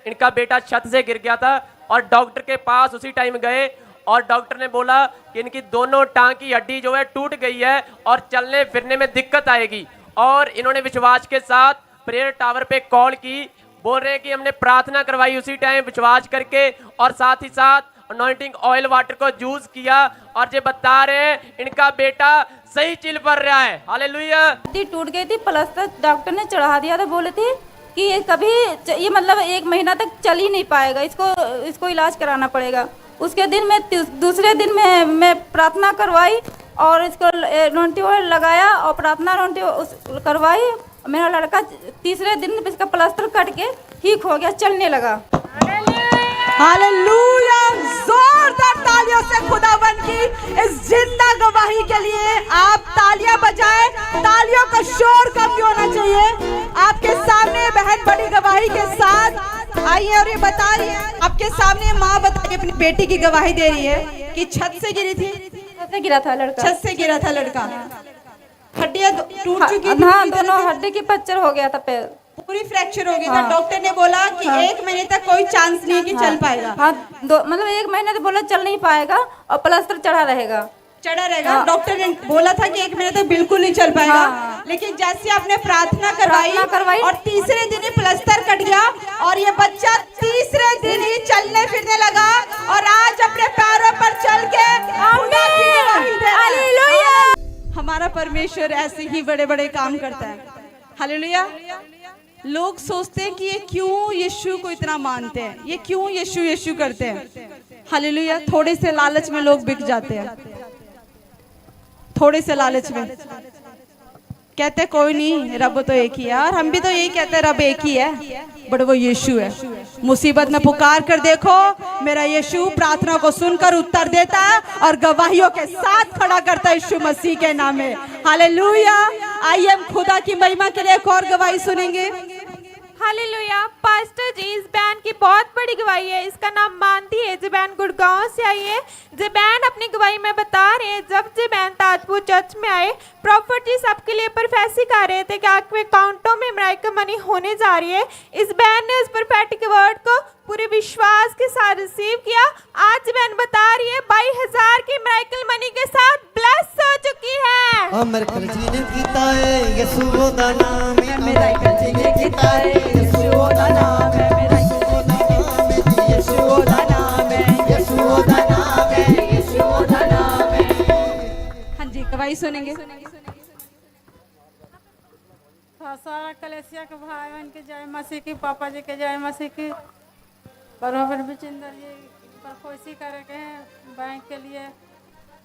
इनका बेटा छत से गिर गया था और डॉक्टर के पास उसी टाइम गए और डॉक्टर ने बोला कि इनकी दोनों टांग की हड्डी जो है टूट गई है और चलने फिरने में दिक्कत आएगी। और इन्होंने विश्वास के साथ प्रेयर टावर पे कॉल की, बोल रहे हैं कि हमने प्रार्थना करवाई उसी टाइम विश्वास करके और साथ ही साथ अनॉइंटिंग ऑयल वाटर को यूज किया और ये बता रहे हैं इनका बेटा सही चिल पर रहा है। हालेलुया। हड्डी टूट गई थी, प्लास्टर डॉक्टर ने चढ़ा दिया था, बोले थे कि ये कभी ये मतलब 1 महीना तक चल ही नहीं पाएगा, इसको इलाज कराना पड़ेगा। उसके दिन में दूसरे दिन में मैं प्रार्थना करवाई और इसको अनॉइंटिंग ऑयल लगाया और प्रार्थना अनॉइंटिंग करवाई। मेरा लड़का तीसरे दिन इसका प्लास्टर कट के ठीक हो गया, चलने लगा। हालेलुया। जोरदार तालियों से खुदावन की इस जिंदा गवाही के लिए आप तालियां बजाएं। तालियों का शोर कम क्यों होना चाहिए। आपके सामने बहन बड़ी गवाही के साथ आई है और ये बता रही है, आपके सामने माँ बता के अपनी बेटी की गवाही दे रही है कि छत से गिरी थी। छत से गिरा था लड़का। छत से गिरा था लड़का, हड्डियां टूट चुकी थी। हाँ, दोनों हड्डी की फ्रैक्चर हो गया था, पैर पूरी फ्रैक्चर हो गया था। डॉक्टर ने बोला कि 1 महीने तक कोई चांस नहीं है कि चल पाएगा। हाँ, मतलब 1 महीने तो बोला चल नहीं पाएगा और प्लास्टर चढ़ा रहेगा। डॉक्टर ने बोला था कि 1 महीने तक बिल्कुल नहीं चल पाएगा। लेकिन जैसे आपने प्रार्थना करवाई और तीसरे दिन ही प्लास्टर कट गया और ये बच्चा तीसरे दिन ही चलने फिरने लगा और आज अपने पैरों पर चल के हालेलुया। हमारा परमेश्वर ऐसे ही बड़े बड़े काम करता है। हालेलुया। लोग सोचते हैं कि ये क्यों यीशु को इतना मानते हैं, ये क्यों यीशु यीशु करते हैं। हालेलुया। थोड़े से लालच में लोग बिक जाते हैं, थोड़े से लालच में कहते कोई नहीं, रब तो एक ही है। और हम भी तो यही कहते हैं, रब एक ही है, बट वो यीशु है। मुसीबत में पुकार कर देखो, मेरा यीशु प्रार्थना को सुनकर उत्तर देता है और गवाहियों के साथ खड़ा करता है यीशु मसीह के नाम में। हालेलुया। आइए हम खुदा की महिमा के लिए एक और गवाही सुनेंगे। हालेलुया। पास्टर जी, इस बैंड की बहुत बड़ी गवाही है, इसका नाम मानती है। जबैन गुड़गांव से आई है। जबैन अपनी गवाही में बता रहे हैं, जब जबैन ताजपुर चर्च में आए, प्रॉफिट जी सबके लिए प्रोफेसी कर रहे थे कि आपके अकाउंटों में मिराकल मनी होने जा रही है। इस बैंड ने उस प्रोफेटिक वर्ड को पूरे विश्वास के साथ रिसीव किया। आज जबैन बता रही है 22,000 की मिराकल मनी के साथ ब्लेस हो चुकी है। अमर जी ने कीता है यीशु दा नाम है, मेरा जी ने कीता है यीशु दा नाम है, मेरा यीशु दा नाम है, यीशु दा नाम है, यीशु दा नाम है। हाँ जी, गवाही सुनेंगे। सारा कलेसिया के भाई बहन के जय मसीह की, पापा जी के जय मसीह की। बराबर बिचिंदर जी पर कोशिश करे के हैं बैंक के लिए,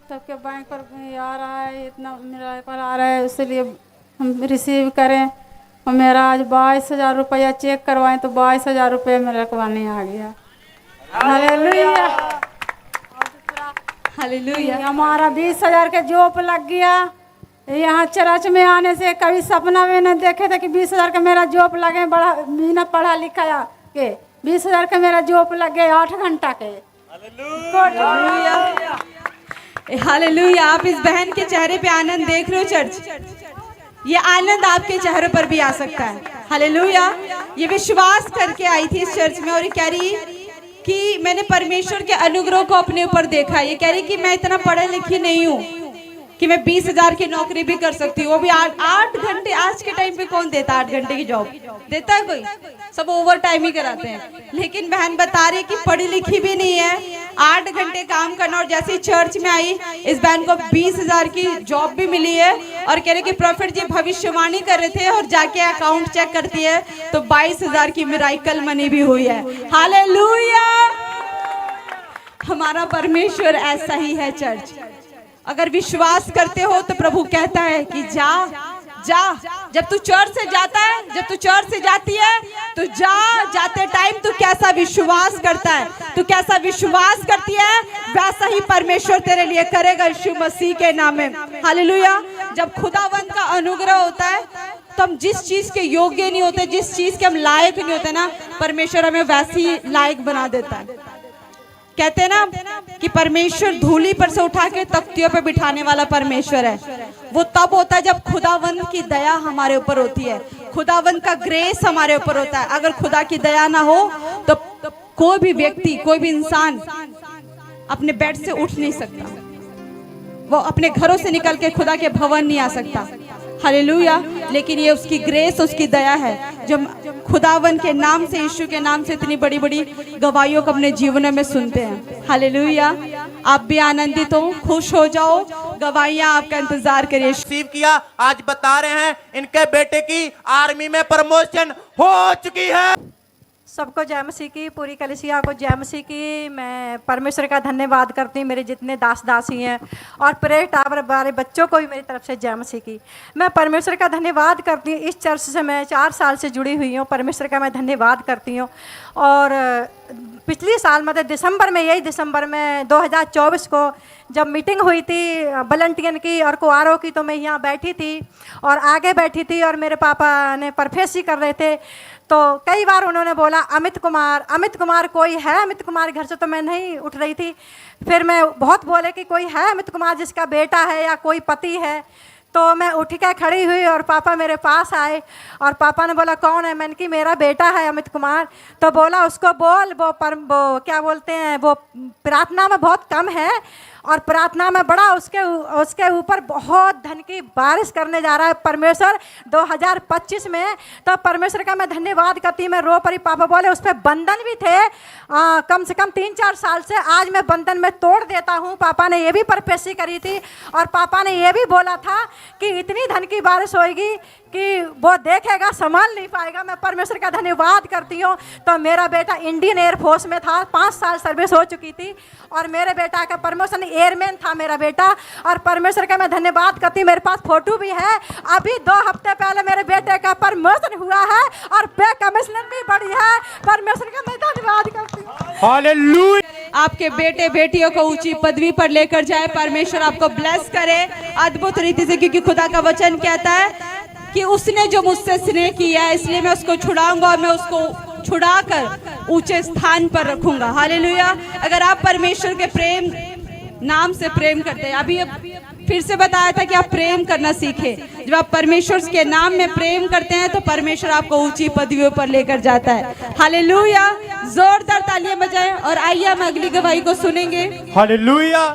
सबके बैंक पर आ रहा है, इतना मेरा पर आ रहा है, इसलिए हम रिसीव करें। और मेरा आज 22,000 रुपया चेक करवाएं तो 22,000 रुपये मेरे रखवाने आ गया। हालेलुया। हालेलुया। हमारा 20,000 के जॉब लग गया। यहाँ चर्च में आने से कभी सपना में न देखे थे कि 20,000 का मेरा जॉब लगे। बड़ा बिना पढ़ा लिखा के 20,000 का मेरा जॉब लग गया 8 घंटा के। हालेलुया। आप इस बहन के चेहरे पे आनंद देख रहे हो चर्च, ये आनंद आपके चेहरे पर भी आ सकता है। हालेलुया। ये विश्वास करके आई थी इस चर्च में और ये कह रही कि मैंने परमेश्वर के अनुग्रह को अपने ऊपर देखा। ये कह रही कि मैं इतना पढ़ी लिखी नहीं हूँ कि मैं 20,000 की नौकरी भी कर सकती हूँ, वो भी 8 घंटे। आज के टाइम पे कौन देता 8 घंटे की जॉब? देता है कोई? सब ओवर टाइम ही कराते हैं। लेकिन बहन बता रही कि पढ़ी लिखी भी नहीं है, 8 घंटे काम करना। और जैसे ही चर्च में आई, इस बहन को 20,000 की जॉब भी मिली है और कह रहे कि प्रॉफिट जी भविष्यवाणी कर रहे थे और जाके अकाउंट चेक करती है तो 22,000 की मिराकल मनी भी हुई है। हालेलुया। हमारा परमेश्वर ऐसा ही है चर्च। अगर विश्वास करते हो तो प्रभु कहता है कि जा जा। जब तू चर्च से जाता है, जब तू चर्च से जाती है तो जाते टाइम तू कैसा विश्वास करता है, तू कैसा विश्वास करती है, वैसा ही परमेश्वर तेरे लिए करेगा यीशु मसीह के नाम में। हालेलुया। जब खुदावंत का अनुग्रह होता है तो हम जिस चीज के योग्य नहीं होते, जिस चीज के हम लायक नहीं होते ना, परमेश्वर हमें वैसी लायक बना देता है। कहते हैं ना कि परमेश्वर धूली पर से उठा के तख्तियों पे बिठाने वाला परमेश्वर है। वो तब होता है जब खुदावंद की दया हमारे ऊपर होती है, खुदावंद का ग्रेस हमारे ऊपर होता है। अगर खुदा की दया ना हो तो कोई भी व्यक्ति, कोई भी इंसान अपने बेड से उठ नहीं सकता, वो अपने घरों से निकल के खुदा के भवन नहीं आ सकता। हालेलुया। लेकिन ये उसकी ग्रेस, उसकी दया है जो खुदावन के नाम से, यीशु के नाम से इतनी बड़ी बड़ी गवाहियों को अपने जीवनों में सुनते हैं। हालेलुया। आप भी आनंदित हो, खुश हो जाओ, गवाहियां आपका इंतजार करिए। रिसीव किया, आज बता रहे हैं इनके बेटे की आर्मी में प्रमोशन हो चुकी है। सबको जय मसीह की, पूरी कलीसिया को जय मसीह की। मैं परमेश्वर का धन्यवाद करती हूँ, मेरे जितने दास दासी हैं, और प्रेयर टावर वाले बच्चों को भी मेरी तरफ से जय मसीह की। मैं परमेश्वर का धन्यवाद करती हूँ। इस चर्च से मैं 4 साल से जुड़ी हुई हूँ। परमेश्वर का मैं धन्यवाद करती हूँ। और पिछली साल मतलब दिसंबर में, यही दिसंबर में 2024 को जब मीटिंग हुई थी वॉलंटियन की और कुआरों की, तो मैं यहाँ बैठी थी और आगे बैठी थी और मेरे पापा ने परफेसी कर रहे थे। तो कई बार उन्होंने बोला अमित कुमार कोई है, अमित कुमार घर से तो मैं नहीं उठ रही थी। फिर मैं बहुत बोले कि कोई है अमित कुमार जिसका बेटा है या कोई पति है। तो मैं उठ के खड़ी हुई और पापा मेरे पास आए और पापा ने बोला कौन है? मैंने कि मेरा बेटा है अमित कुमार। तो बोला उसको बोल, वो क्या बोलते हैं, वो प्रार्थना में बहुत कम है और प्रार्थना में बड़ा उसके ऊपर बहुत धन की बारिश करने जा रहा है परमेश्वर 2025 में। तो परमेश्वर का मैं धन्यवाद करती। मैं रो पड़ी। पापा बोले उस पर बंधन भी थे कम से कम 3-4 साल से, आज मैं बंधन में तोड़ देता हूँ। पापा ने ये भी परफेसी करी थी और पापा ने ये भी बोला था कि इतनी धन की बारिश होएगी कि वो देखेगा संभाल नहीं पाएगा। मैं परमेश्वर का धन्यवाद करती हूँ। तो मेरा बेटा इंडियन एयरफोर्स में था, 5 साल सर्विस हो चुकी थी और मेरे बेटा का प्रमोशन एयरमैन था मेरा बेटा। और परमेश्वर का मैं धन्यवाद करती हूँ। मेरे पास फोटो भी है। अभी 2 हफ्ते पहले मेरे बेटे का प्रमोशन हुआ है और पे कमिश्नर भी बढ़ी है। परमेश्वर का मैं धन्यवाद करती हूँ। हालेलुया। आपके बेटे बेटियों को ऊंची पदवी पर लेकर जाए। परमेश्वर आपको ब्लेस करे अद्भुत रीति से, क्योंकि खुदा का वचन कहता है कि उसने जो मुझसे स्नेह किया है इसलिए मैं उसको छुड़ाऊंगा और मैं उसको छुड़ाकर ऊंचे स्थान पर रखूंगा। हालेलुया। अगर आप परमेश्वर के प्रेम नाम से प्रेम करते हैं, अभी फिर से बताया था कि आप प्रेम करना सीखें। जब आप परमेश्वर के नाम में प्रेम करते हैं तो परमेश्वर आपको ऊंची पदवियों पर लेकर जाता है। हालेलुया। जोरदार तालियां बजाएं और आइए हम अगली गवाही को सुनेंगे। हालेलुया।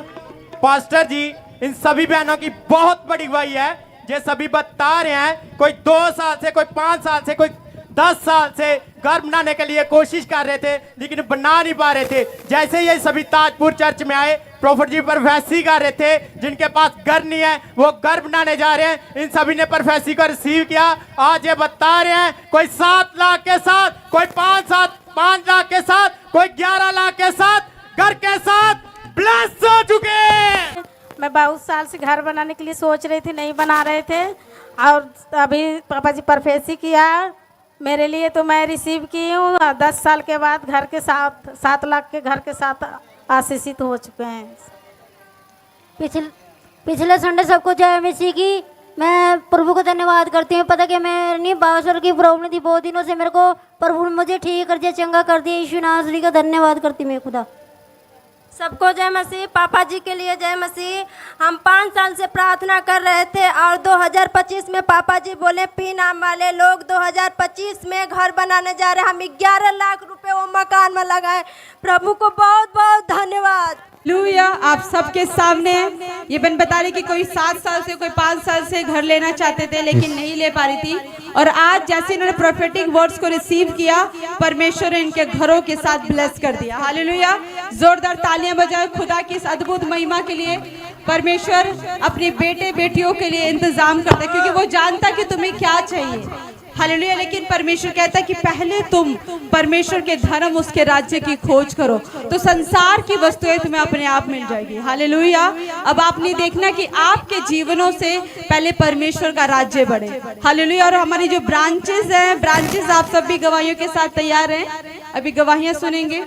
पास्टर जी, इन सभी बहनों की बहुत बड़ी गवाही है। ये सभी बता रहे हैं कोई 2 साल से, कोई 5 साल से, कोई 10 साल से घर बनाने के लिए कोशिश कर रहे थे लेकिन बना नहीं पा रहे थे। जैसे ये सभी ताजपुर चर्च में आए, प्रॉफिट जी परफेसी कर रहे थे। जिनके पास घर नहीं है वो घर बनाने जा रहे हैं। इन सभी ने परफेसी को रिसीव किया। आज ये बता रहे हैं कोई 7 लाख के साथ, कोई 5 लाख के साथ, कोई 11 लाख के साथ, घर के साथ ब्लेस हो चुके। मैं बहुत साल से घर बनाने के लिए सोच रही थी, नहीं बना रहे थे और अभी पापा जी परफेसी किया मेरे लिए, तो मैं रिसीव की हूँ। 10 साल के बाद घर के साथ 7 लाख के घर के साथ आशीषित हो चुके हैं। पिछले संडे सबको जय मसीह की। मैं प्रभु को धन्यवाद करती हूँ। पता कि मैं नहीं बावसर की प्रॉब्लम थी बहुत दिनों से, मेरे को प्रभु ने मुझे ठीक कर दिया, चंगा कर दिया। यीशु नासरी का धन्यवाद करती हूँ मैं खुदा। सबको जय मसीह। पापा जी के लिए जय मसीह। हम 5 साल से प्रार्थना कर रहे थे और 2025 में पापा जी बोले पी नाम वाले लोग 2025 में घर बनाने जा रहे हैं। हम 11 लाख रुपए वो मकान में लगाए। प्रभु को बहुत बहुत धन्यवाद। हालेलुया। आप सबके सामने ये बन बता रही कि कोई 7 साल से, कोई 5 साल से घर लेना चाहते थे लेकिन नहीं ले पा रही थी, और आज जैसे इन्होंने प्रोफेटिक वर्ड्स को रिसीव किया, परमेश्वर ने इनके घरों के साथ ब्लेस कर दिया। हालेलुया। जोरदार तालियां बजाओ खुदा की इस अद्भुत महिमा के लिए। परमेश्वर अपने बेटे बेटियों के लिए इंतजाम करता है क्योंकि वो जानता है कि तुम्हें क्या चाहिए। हालेलुया। लेकिन परमेश्वर कहता है कि पहले तुम परमेश्वर के धर्म, उसके राज्य की खोज करो तो संसार की वस्तुएं तुम्हें अपने आप मिल जाएगी। हालेलुया। अब आप नहीं देखना कि आपके जीवनों से पहले परमेश्वर का राज्य बढ़े। हालेलुया। और हमारी जो ब्रांचेस हैं, ब्रांचेस आप सब भी गवाहियों के साथ तैयार हैं, अभी गवाहियां सुनेंगे।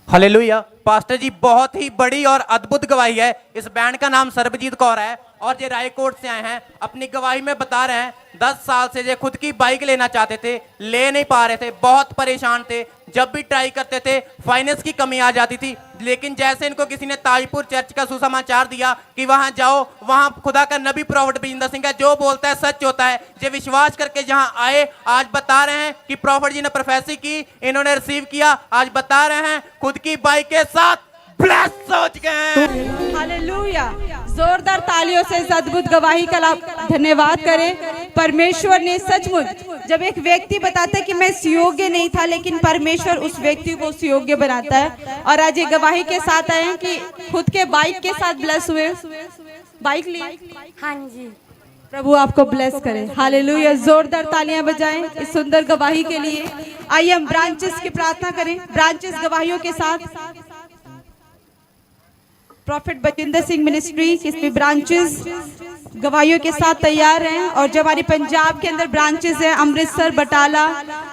हालेलुया। पास्टर जी, बहुत ही बड़ी और अद्भुत गवाही है। इस बैंड का नाम सर्बजीत कौर है और ये रायकोट से आए हैं। अपनी गवाही में बता रहे हैं 10 साल से ये खुद की बाइक लेना चाहते थे, ले नहीं पा रहे थे, बहुत परेशान थे। जब भी ट्राई करते थे फाइनेंस की कमी आ जाती थी। लेकिन जैसे इनको किसी ने ताजपुर चर्च का सुसमाचार दिया कि वहां जाओ, वहां खुदा का नबी प्रॉफिट बजिंदर सिंह है, जो बोलता है सच होता है, ये विश्वास करके जहां आए आज बता रहे हैं कि प्रॉफिट जी ने प्रोफेसी की, इन्होंने रिसीव किया, आज बता रहे हैं खुद की बाइक के साथ ब्लेस हो चुके हैं। हालेलुया। जोरदार तालियों से इस अद्भुत गवाही का धन्यवाद करें। परमेश्वर ने सचमुच, जब एक व्यक्ति बताता है कि मैं इस योग्य नहीं था, लेकिन परमेश्वर उस व्यक्ति को उस योग्य बनाता है। और आज ये गवाही के साथ आए हैं कि खुद के बाइक के साथ ब्लेस हुए। बाइक ली? हाँ जी। प्रभु आपको ब्लेस करे। हालेलुया। जोरदार तालियां बजाएं इस सुंदर गवाही के लिए। आइए हम ब्रांचेस की प्रार्थना करें, ब्रांचेस गवाहियों के साथ। प्रॉफिट बजिंदर सिंह मिनिस्ट्री के ब्रांचेस गवाहियों के साथ तैयार हैं। और जो हमारी पंजाब के अंदर ब्रांचेस हैं, Amritsar, Batala,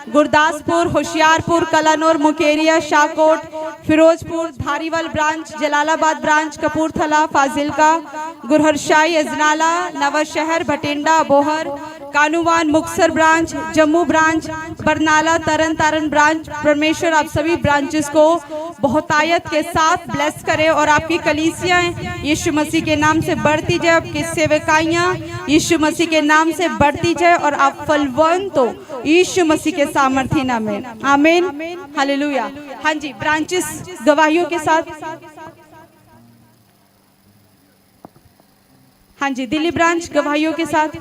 Gurdaspur, Hoshiarpur, Kalanaur, Mukerian, Shahkot, Ferozepur, Dhariwal branch, Jalalabad branch, Kapurthala, Fazilka, Guruharsahai, Ajnala, Nawanshahr, Bathinda, Bohar, Kahnuwan, Muktsar branch, Jammu branch, Barnala, Tarn Taran branch. परमेश्वर आप सभी ब्रांचेस को बहुतायत के साथ ब्लेस करे और आपकी कलीसियां यीशु मसीह के नाम से बढ़ती जाए, आपकी सेवकाइयां यीशु मसीह के नाम से बढ़ती जाए और आप फलवंत हो यीशु मसीह के सामर्थ्य नाम में। आमीन। हालेलुया। हाँ जी, ब्रांचेस गवाहियों के साथ। हाँ जी, दिल्ली ब्रांच गवाहियों के साथ।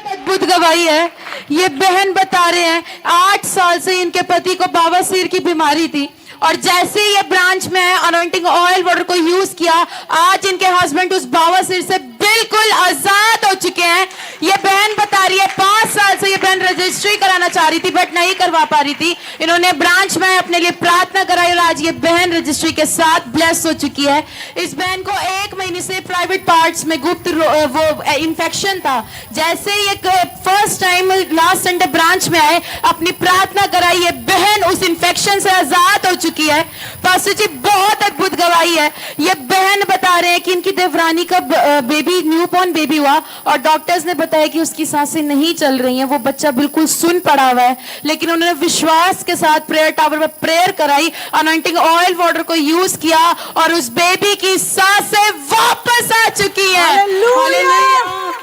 अद्भुत गवाही है। ये बहन बता रहे हैं 8 साल से इनके पति को बवासीर की बीमारी थी, और जैसे ये ब्रांच में अनॉइंटिंग ऑयल वाटर को यूज किया, आज इनके हस्बैंड उस बवासीर से बिल्कुल आजाद हो चुके हैं। ये बहन बता रही है 5 साल से ये बहन रजिस्ट्री कराना चाह रही थी बट नहीं करवा पा रही थी। इन्होंने ब्रांच में अपने लिए प्रार्थना कराई और आज ये बहन रजिस्ट्री के साथ ब्लेस हो चुकी है। इस बहन को 1 महीने से प्राइवेट पार्ट्स में गुप्त वो इन्फेक्शन था। जैसे ये first time last Sunday branch में आए, अपनी प्रार्थना कराई, ये बहन उस इन्फेक्शन से आजाद हो चुकी है। पास्टर जी बहुत अद्भुत गवाही है। ये बहन बता रहे हैं कि इनकी देवरानी का बेबी न्यूबॉर्न बेबी हुआ और डॉक्टर्स ने बताया कि उसकी सांसें नहीं चल रही हैं, वो बच्चा बिल्कुल सुन पड़ा हुआ है, लेकिन उन्होंने विश्वास के साथ प्रेयर टावर में प्रेयर कराई, अनॉइंटिंग ऑयल वाटर को यूज किया और उस बेबी की सांसें वापस आ चुकी है। हालेलुया।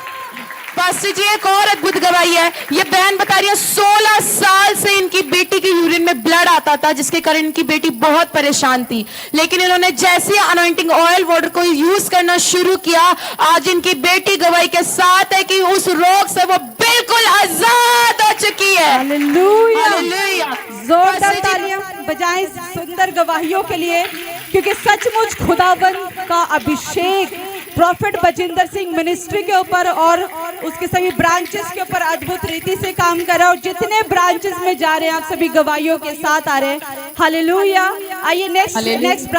पास्टर जी एक और अद्भुत गवाही है। ये बहन बता रही है 16 साल से इनकी बेटी के यूरिन में ब्लड आता था, जिसके कारण इनकी बेटी बहुत परेशान थी, लेकिन इन्होंने जैसे अनॉइंटिंग ऑयल वाटर को यूज करना शुरू किया, आज इनकी बेटी गवाही के साथ है कि उस रोग से वो बिल्कुल आजाद हो चुकी है। हालेलुया। हालेलुया। जोरदार तालियां बजाएं सुंदर गवाहियों के लिए, क्योंकि सचमुच खुदावंद का अभिषेक प्रॉफिट बजिंदर सिंह मिनिस्ट्री के ऊपर और उसके सभी ब्रांचेस के ऊपर अद्भुत रीति से काम कर रहा है। और जितने ब्रांचेस में जा रहे हैं आप सभी गवाहियों के साथ आ रहे हैं। हालेलुया। आइए नेक्स्ट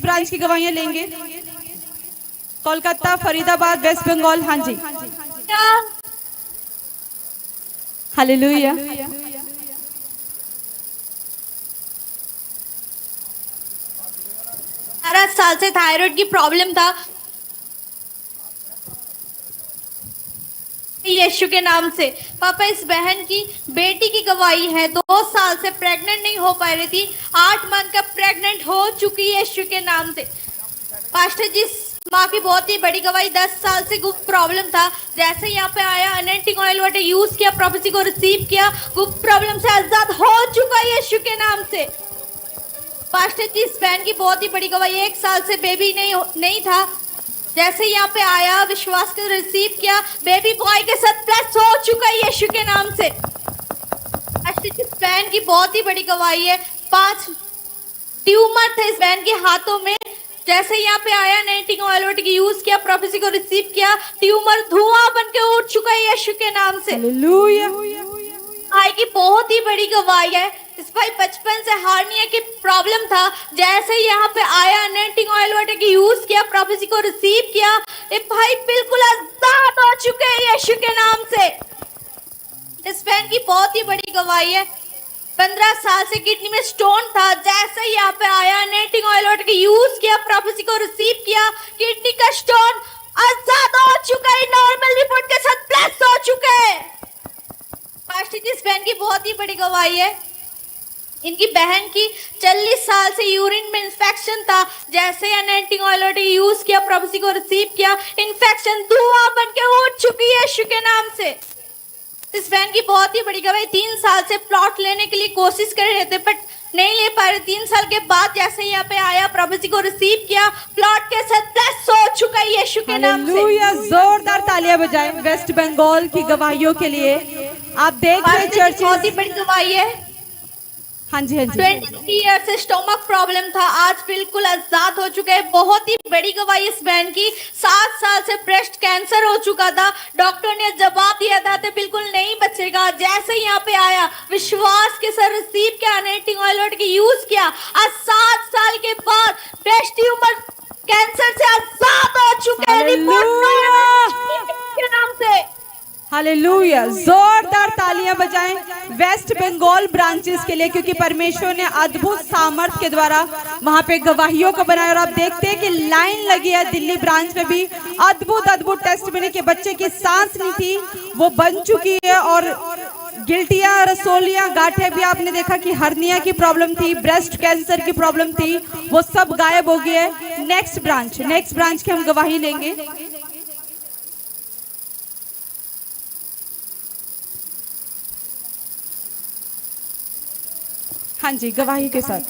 ब्रांच की गवाहियां लेंगे। कोलकाता, फरीदाबाद, वेस्ट बंगाल। हाँ जी, हालेलुया। 18 साल से थायराइड की प्रॉब्लम था, यीशु के नाम से। पापा इस बहन की बेटी की गवाही है, 2 साल से प्रेग्नेंट नहीं हो पा रही थी, 8 मंथ का प्रेग्नेंट हो चुकी है यीशु के नाम से। पास्टर जी माँ की बहुत ही बड़ी गवाही, 10 साल से गुप्त प्रॉब्लम था, जैसे यहाँ पे आया अनॉइंटिंग ऑयल वाटर यूज किया, प्रोफेसी को रिसीव किया, गुप्त प्रॉब्लम से आजाद हो चुका है यीशु के नाम से। पास्टर जी इस बहन की बहुत ही बड़ी गवाही, 1 साल से बेबी नहीं था, जैसे यहाँ पे आया विश्वास को रिसीव किया, बेबी बॉय के साथ ब्लेस हो चुका है यीशु के नाम से। इस बहन की बहुत ही बड़ी गवाही है, 5 ट्यूमर थे इस बहन के हाथों में, जैसे यहाँ पे आया अनॉइंटिंग ऑयल वाटर की यूज किया, प्रोफेसी को रिसीव किया, ट्यूमर धुआं बन के उठ चुका है यीशु के नाम से। हालेलुया। भाई की बहुत ही बड़ी गवाही है, इस भाई बचपन से हार्निया की प्रॉब्लम था, जैसे यहाँ पे आया अनॉइंटिंग ऑयल वाटर की यूज किया, प्रोफेसी को रिसीव किया, ये भाई बिल्कुल आजाद हो चुके हैं यीशु के नाम से। इस बहन की बहुत ही बड़ी गवाही है, 15 साल से किडनी में स्टोन था, जैसे यहाँ पे आया अनॉइंटिंग ऑयल वाटर की यूज किया, प्रोफेसी को रिसीव किया, किडनी का स्टोन आजाद हो चुका है, नॉर्मल रिपोर्ट के साथ ब्लेस हो चुके हैं। पास्टर जी इस बहन की बहुत ही बड़ी गवाही है, इनकी बहन की 40 साल से यूरिन में इन्फेक्शन था। जैसे ही अनॉइंटिंग ऑयल यूज किया, प्रभु जी को रिसीव किया, इन्फेक्शन धुआं बन के उठ चुकी है यीशु के नाम से। इस बहन की बहुत ही बड़ी गवाही, 3 साल से प्लॉट लेने के लिए कोशिश कर रहे थे बट नहीं ले पा रहे। 3 साल के बाद जैसे ही यहाँ पे आया, प्रभु जी को रिसीव किया, प्लॉट के साथ ब्लेस हो चुका है यीशु के नाम से। हालेलुया, जोरदार तालियां बजाएं वेस्ट बंगाल की गवाहियों के लिए। आप देख रहे हैं चर्च बहुत ही बड़ी गवाही है। हाँ जी, हाँ जी। 23 ईयर से स्टोमक प्रॉब्लम था, आज बिल्कुल आजाद हो चुका है। बहुत ही बड़ी गवाही इस बहन की। 7 साल से ब्रेस्ट कैंसर हो चुका था, डॉक्टर ने जवाब दिया था तो बिल्कुल नहीं बचेगा। जैसे ही यहाँ पे आया, विश्वास के साथ रिसीव किया, अनॉइंटिंग ऑयल की यूज किया, आज 7 साल के बाद ब्रेस्ट ट्यूमर कैंसर से आजाद हो चुके हैं। रिपोर्ट के नाम से हालेलुया, जोरदार तालियां बजाएं वेस्ट बंगाल ब्रांचेस के लिए, क्योंकि परमेश्वर ने अद्भुत सामर्थ के द्वारा वहां पे गवाहियों को बनाया। और आप देखते हैं कि लाइन लगी है दिल्ली ब्रांच में भी। अद्भुत टेस्टिमनी के बच्चे की सांस नहीं थी, वो बन चुकी है। और गिल्टियां, रसोलियां, गांठें भी आपने देखा कि हर्निया की प्रॉब्लम थी, ब्रेस्ट कैंसर की प्रॉब्लम थी, वो सब गायब हो गई है। नेक्स्ट ब्रांच की हम गवाही लेंगे। हाँ जी, गवाही के साथ।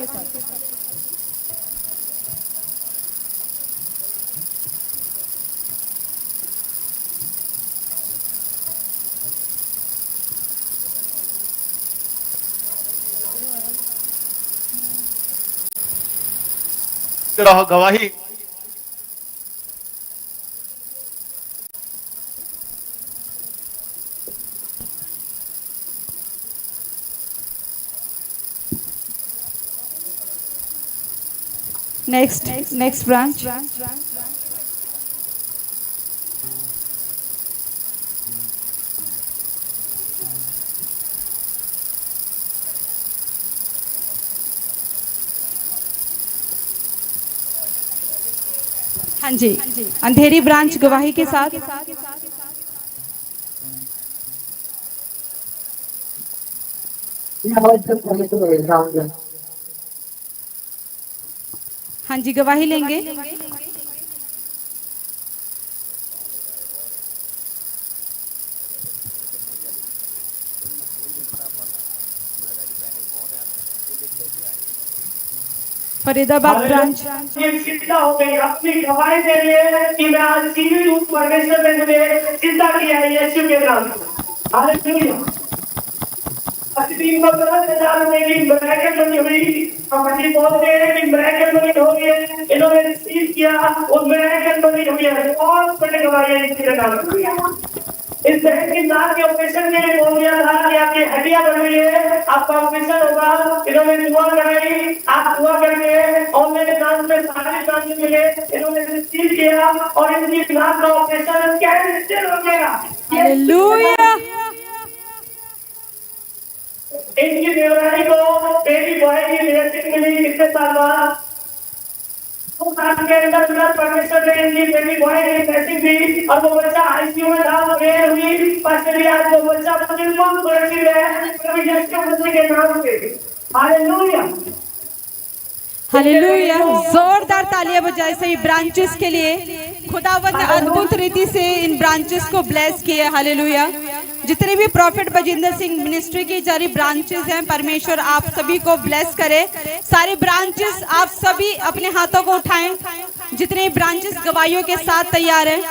गवाही नेक्स्ट ब्रांच। हाँ जी, अंधेरी ब्रांच गवाही के साथ। हाँ जी, गवाही लेंगे। फरीदाबाद ब्रांच। ये चिंता हो गई अपनी गवाही के लिए कि मैं आज जीवित हूँ, परमेश्वर ने मुझे चिंता किया है यीशु के नाम से। हालेलुया। अस्तित्व में मेरी ब्रैकेट बनी हुई, हमारी बोलते हैं कि ब्रैकेट बनी हुई है, इन्होंने रिसीव किया, वो ब्रैकेट बनी हुई है। बहुत बड़ी गवाही है इसके नाम से। इस बहन की नाक के ऑपरेशन के लिए बोल दिया था कि आपकी हड्डियां बन रही है, आपका ऑपरेशन होगा। इन्होंने दुआ कराई, आप दुआ करके ऑनलाइन क्लास में सारे क्लास मिले, इन्होंने रिसीव किया और इनकी नाक का ऑपरेशन कैंसिल हो गया। हालेलुया। इनकी देवरानी को बेबी बॉय की ब्लेसिंग मिली कितने साल बाद, के अंदर परमेश्वर ने इनकी बेबी बॉय की ब्लेसिंग दी और वो बच्चा आईसीयू में था, वो गए हुई पर आज वो बच्चा बिल्कुल सुरक्षित है प्रभु यीशु मसीह के नाम से। हालेलुया। हालेलुया, जोरदार तालियां बजाए सही ब्रांचेस के लिए। खुदावंद ने अद्भुत रीति से इन ब्रांचेस को ब्लेस किया। हालेलुया। जितने भी प्रॉफिट बजिंदर सिंह मिनिस्ट्री की सारी ब्रांचेस हैं, परमेश्वर आप सभी को ब्लेस करे। सारे ब्रांचेस आप सभी अपने हाथों को उठाएं। जितने ब्रांचेस गवाहियों के साथ तैयार हैं,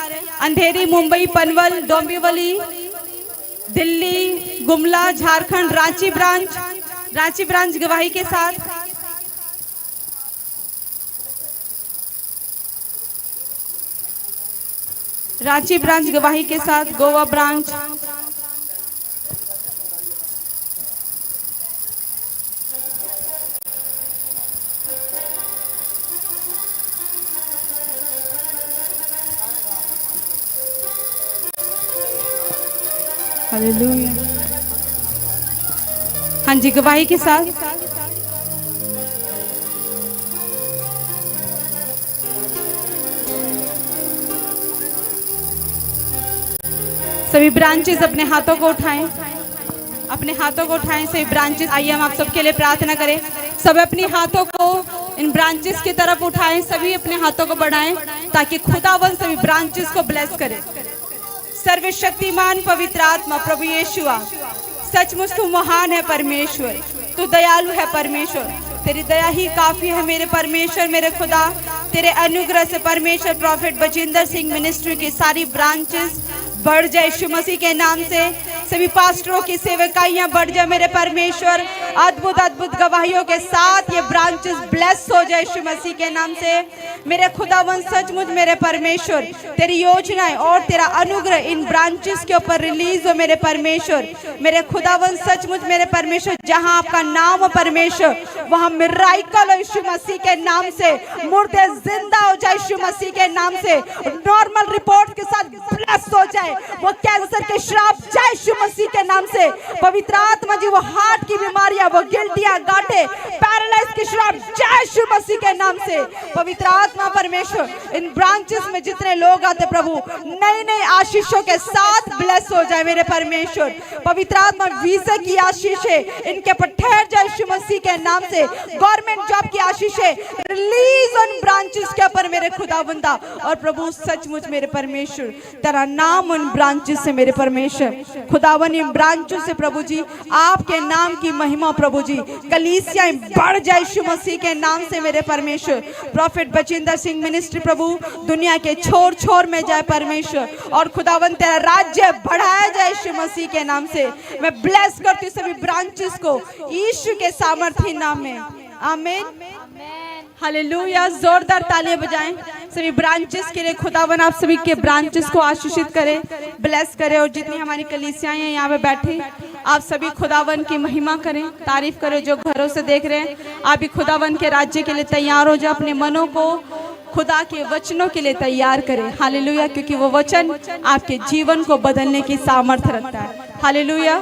अंधेरी, मुंबई, पनवल, डोंबिवली, दिल्ली, गुमला, झारखंड, रांची ब्रांच गवाही के साथ। रांची ब्रांच गवाही के साथ, गोवा ब्रांच, हालेलुया। हाँ जी, गवाही के साथ। सभी ब्रांचेस अपने हाथों को उठाएं, अपने हाथों को उठाएं सभी ब्रांचेस। आइए हम आप सबके लिए प्रार्थना करें। सब अपने हाथों को इन ब्रांचेस की तरफ उठाएं, सभी अपने हाथों को बढ़ाएं ताकि खुदावन सभी ब्रांचेस को ब्लेस करे। सर्वशक्तिमान पवित्र आत्मा प्रभु यीशुआ, सचमुच तू महान है परमेश्वर, तू दयालु है परमेश्वर, तेरी दया ही काफी है मेरे परमेश्वर, मेरे खुदा। तेरे अनुग्रह से परमेश्वर प्रॉफिट बजिंदर सिंह मिनिस्ट्री की सारी ब्रांचेस बढ़ जाए यीशु मसीह के नाम से। सभी पास्टरों की सेवकाइयां बढ़ जाए मेरे परमेश्वर। अद्भुत अद्भुत गवाहियों के साथ ये ब्रांचेस ब्लेस हो जाए यीशु मसीह के नाम से। मेरे खुदावन सचमुच मेरे परमेश्वर, तेरी योजनाएं और तेरा अनुग्रह इन ब्रांचेस के ऊपर रिलीज हो मेरे परमेश्वर। मेरे खुदावन सचमुच मेरे परमेश्वर, जहां आपका नाम हो परमेश्वर, वहां मिराइकल हो यीशु मसीह के नाम से। मुर्दे जिंदा हो जाए यीशु मसीह के नाम से। नॉर्मल रिपोर्ट के साथ ब्लेस हो जाए। वो कैंसर के श्राप जाए यीशु मसीह के नाम से। पवित्र आत्मा जी, वो हार्ट की बीमारियां, वो गिल्टियां, गांठे, पैरालाइज के श्राप जाए यीशु मसीह के नाम से। पवित्र आत्मा परमेश्वर, इन ब्रांचेस में जितने लोग आते प्रभु, नई नई आशीषों के साथ ब्लेस हो जाए मेरे परमेश्वर। पवित्र आत्मा, वीजा की आशीषें इनके पर ठहर जाए यीशु मसीह के नाम से। गवर्नमेंट जॉब की आशीषें रिलीज उन ब्रांचेस के ऊपर मेरे खुदावंदा। और प्रभु सचमुच मेरे परमेश्वर, तेरा नाम उन ब्रांचेस से मेरे परमेश्वर, खुदावन इन ब्रांचों से प्रभु जी आपके नाम की महिमा प्रभु जी, कलीसियाएं बढ़ जाए यीशु मसीह के नाम से मेरे परमेश्वर। प्रॉफिट बजिंदर सिंह मिनिस्ट्री प्रभु दुनिया के छोर छोर में जाए परमेश्वर, और खुदावन तेरा राज्य बढ़ाया जाए यीशु मसीह के नाम से। मैं ब्लेस करती हूँ सभी ब्रांचेस को यीशु के सामर्थी नाम में, आमीन हालेलुया। जोरदार तालियां बजाएं सभी ब्रांचेस के लिए। खुदावन आप सभी के ब्रांचेस को आशीषित करे, ब्लेस करे। और जितनी हमारी कलीसियाएं हैं यहाँ पे बैठी, आप सभी खुदावन की महिमा करें, तारीफ करें। जो घरों से देख रहे हैं, आप भी खुदावन के राज्य के लिए तैयार हो जाए। अपने मनों को खुदा के वचनों के लिए तैयार करें, हालेलुया, क्योंकि वो वचन आपके जीवन को बदलने की सामर्थ्य रखता है। हालेलुया।